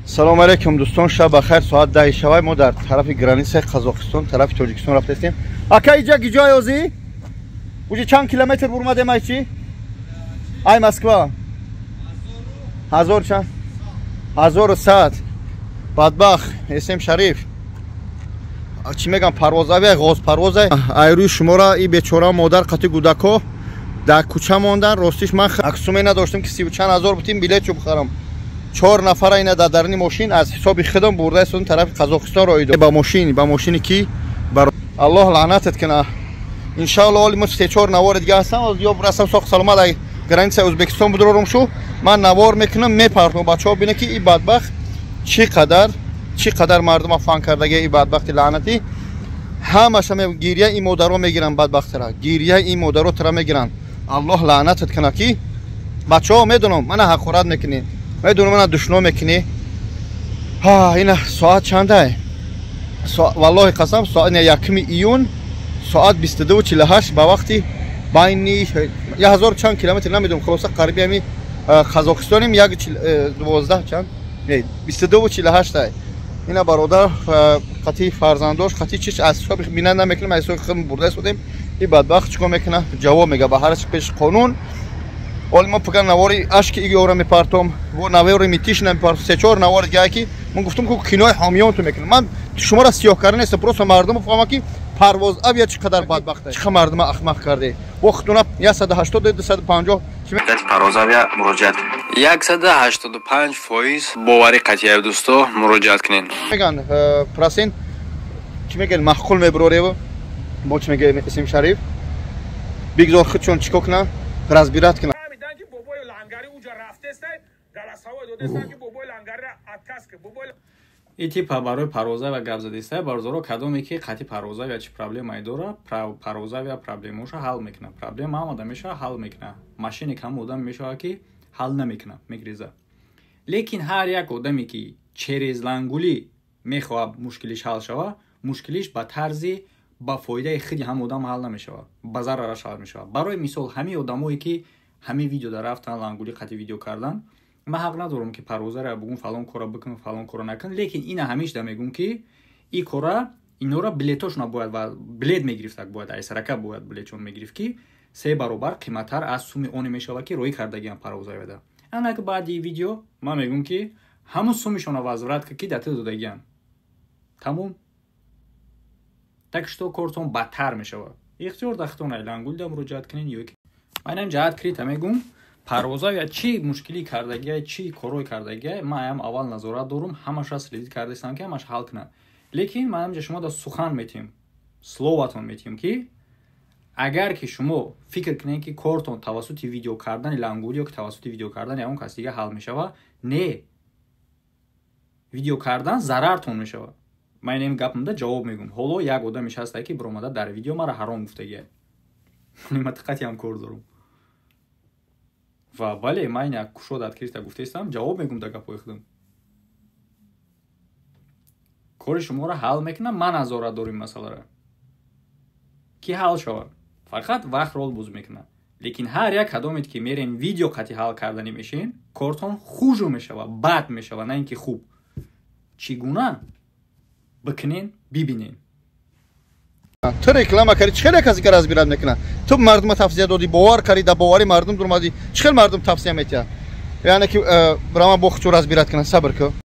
салому алейкум дӯстон, шаб бахайр. Соат 10 шавай мо дар тарафи границаи Қазоқистон, тарафи Тоҷикистон рафтастем. Ака иҷа гиҷой озӣ? Уҷи чанд километр бурмадем ай чи? Ай Москва. 1000 чанд? 1100. Бадбахт, Эсем Шариф. Чӣ мегам парвозавия, ғоз парвоза. Айрӯи шумора и бечора модар қати гудако дар кӯча мондан. Ростиш ман аксуме надоштам ки 30 чанд ҳазор бутим билетчо бихарам. 4 нафара ина дар дарни мошин аз ҳисоби худам бурда истодем тарафи Қазоқистонро оида. Ба мошини ки Аллоҳ лаънатат кина. Иншаллоҳ оли мо 3-4 навори дига ҳастам. Ё расам соқ саломат ай границаи Ӯзбекистон будурорум шу. Ман навор мекунам, мепартам. Бачаҳо бина ки и бадбахт чӣ қадар мардума фан кардаги и бадбахти лаънати. Ҳамаша гирия и модаро мегиранд бадбахтара. Гирия и модаро тара мегиранд. Аллоҳ лаънатат кина ки бачаҳо медонам мана ҳақорат мекунӣ. Медонам мана душно мекунӣ. Ина соат чанда? Валлоҳи қасам соат 1 июн соат 22:48 ба вақти байни 1000 чанд километр намедонам, хулоса қариби ами Қазоқистоним 1:12 чанд? 22:48. Ина бародар қати фарзандош қати чиш аз ҳисоби бина намекунам, аз ҳисоби худам бурда истодем. И бадбахт чикор мекуна? Ҷавоб мега ба ҳар пеш қонун. Оли мо пакан навори ашки игора мепартом, навори митиш намепартом, 3-4 навори дига ки ман гуфтам ки кинои ҳомиён ту мекунам. Ман шуморо сиёҳ кардан нест, просто мардуму фаҳмам ки парвоз авиа чӣ қадар бадбахт аст. Чӣ қадар мардума ахмақ карде. Вақтуна 180-250 Дати парвозавия муроҷиат 185% бовари қатияи дӯсто муроҷиат кунед. Меган прасин чӣ меган маҳқул мебурорев мо чӣ меган Эсем Шариф бигзор худшон чико кунан разбират кунан. ин типа барои парвозавия гап задиста барзоро кадоме ки қати парвозавия чӣ проблемае дора, парвозавия проблемаша ҳал мекуна. Проблема ҳам одам мешава ҳал мекуна. Машини кам одам мешава ки ҳал намекуна, мегреза. Лекин ҳар як одаме ки через лангулӣ мехоҳад мушкилиш ҳал шава, мушкилиш ба тарзи ба фоидаи худи ҳам одам ҳал намешава, ба зарараш ҳал мешава. Барои мисол ҳамин одамое ки ҳамин видеода рафтан лангулӣ қати видео кардан, ман ҳақ надорам ки парвозаро бугум фалон кора бикун, фалон кора накун, лекин ина ҳамешда мегум ки и кора инора билетошона бояд ва билет мегирифтак бояд, айсарака бояд билетшон мегирифт ки 3 баробар қиматтар аз суми оне мешава ки роӣ кардагиам парвозавида. Ана ки баъди видео ман мегум ки ҳамун сумишона возврат ки дата додагиам. Тамом. Так што кортон бадтар мешава. Ихтиёр дахтон ай лангулда муроҷиат кунен ё ки манам ҷаҳат крита мегум парвозавия чӣ мушкилӣ кардагия, чӣ корой кардагия, ман ам аввал назорат дорум, ҳамаша следит кардаистам ки ҳамаш ҳал кунам. Лекин ман ҳамҷа шумо да сухан метиҳем, словатон метиҳем ки агар ки шумо фикр кунед ки кортон тавассути видео кардани лангули ё ки тавассути видео кардани ягон кас дига ҳал мешава, не. Видео кардан зарартон мешава. Ман ин гапамда ҷавоб мегӯм. Ҳоло як одамеш ҳаста ки биромада дар видео мара ҳаром гуфтагия. Матиқати ҳам кор дорум. Ва бале ман як кушод открита гуфтаистам, ҷавоб мегӯм да гапои худам. Кори шуморо ҳал мекунам, ман назорат дорим масъаларо. Ки ҳал шава. Фақат вақт рол боз мекуна. Лекин ҳар як кадомет ки мерен видео қати ҳал карданӣ мешин, кортон хужу мешава, бад мешава, на ин ки хуб. Чӣ гуна? Бикунен, бибинен. ту реклама кардӣ, чӣ хеле касе ки разбират мекуна. Ту мардума тавсия додӣ, бовар кардӣ, да бовари мардум дурмадӣ. Чӣ хел мардум тавсия метиҳад? Яъне ки брама бо худшо разбират кунад, сабр кун.